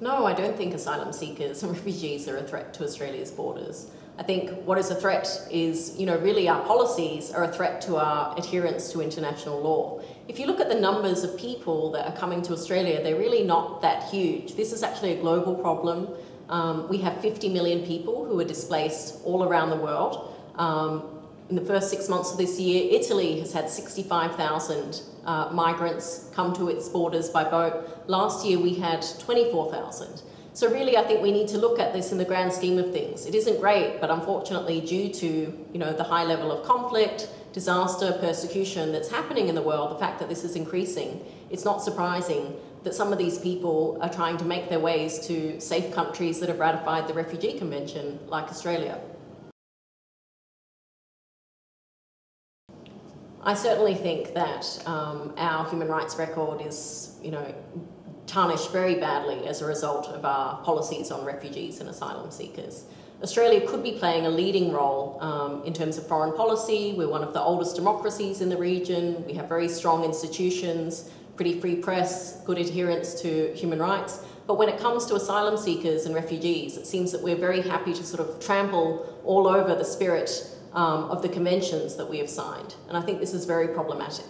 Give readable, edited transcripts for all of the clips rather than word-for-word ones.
No, I don't think asylum seekers and refugees are a threat to Australia's borders. I think what is a threat is, really our policies are a threat to our adherence to international law. If you look at the numbers of people that are coming to Australia, they're really not that huge. This is actually a global problem. We have 50 million people who are displaced all around the world. In the first 6 months of this year, Italy has had 65,000 migrants come to its borders by boat. Last year we had 24,000. So really I think we need to look at this in the grand scheme of things. It isn't great, but unfortunately due to the high level of conflict, disaster, persecution that's happening in the world, the fact that this is increasing, it's not surprising that some of these people are trying to make their ways to safe countries that have ratified the Refugee Convention, like Australia. I certainly think that our human rights record is, tarnished very badly as a result of our policies on refugees and asylum seekers. Australia could be playing a leading role in terms of foreign policy. We're one of the oldest democracies in the region. We have very strong institutions, pretty free press, good adherence to human rights. But when it comes to asylum seekers and refugees, it seems that we're very happy to sort of trample all over the spirit of the conventions that we have signed. And I think this is very problematic.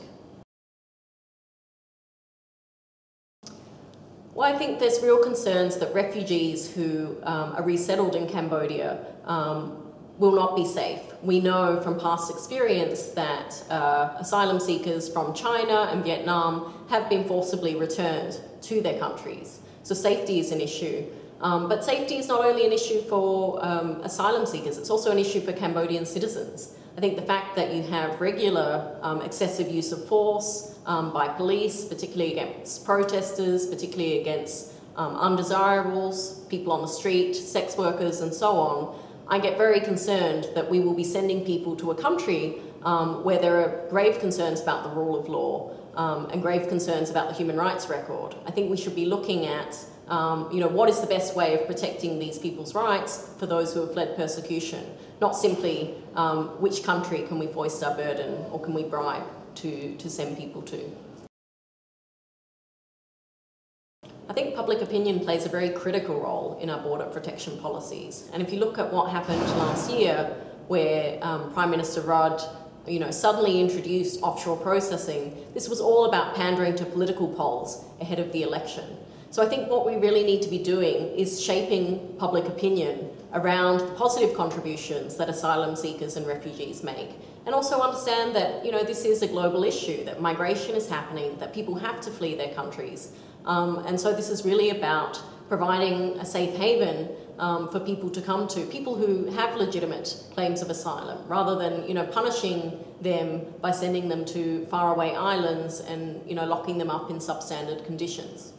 Well, I think there's real concerns that refugees who are resettled in Cambodia will not be safe. We know from past experience that asylum seekers from China and Vietnam have been forcibly returned to their countries. So safety is an issue. But safety is not only an issue for asylum seekers, it's also an issue for Cambodian citizens. I think the fact that you have regular excessive use of force by police, particularly against protesters, particularly against undesirables, people on the street, sex workers and so on, I get very concerned that we will be sending people to a country where there are grave concerns about the rule of law and grave concerns about the human rights record. I think we should be looking at what is the best way of protecting these people's rights for those who have fled persecution, not simply which country can we foist our burden or can we bribe to send people to. I think public opinion plays a very critical role in our border protection policies. And if you look at what happened last year, where Prime Minister Rudd suddenly introduced offshore processing, this was all about pandering to political polls ahead of the election. So I think what we really need to be doing is shaping public opinion around the positive contributions that asylum seekers and refugees make. And also understand that, this is a global issue, that migration is happening, that people have to flee their countries. And so this is really about providing a safe haven for people to come to, people who have legitimate claims of asylum, rather than, punishing them by sending them to faraway islands and, locking them up in substandard conditions.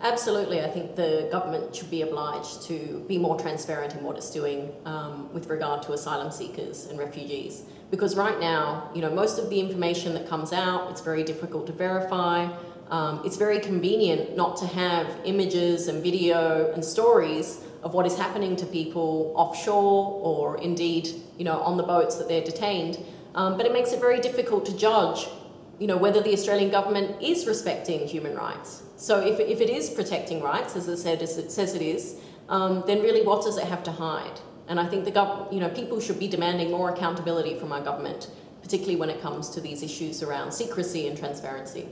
Absolutely, I think the government should be obliged to be more transparent in what it's doing with regard to asylum seekers and refugees. Because right now, most of the information that comes out, it's very difficult to verify. It's very convenient not to have images and video and stories of what is happening to people offshore or indeed, on the boats that they're detained. But it makes it very difficult to judge whether the Australian government is respecting human rights. So if it is protecting rights, as it says it is, then really what does it have to hide? And I think people should be demanding more accountability from our government, particularly when it comes to these issues around secrecy and transparency.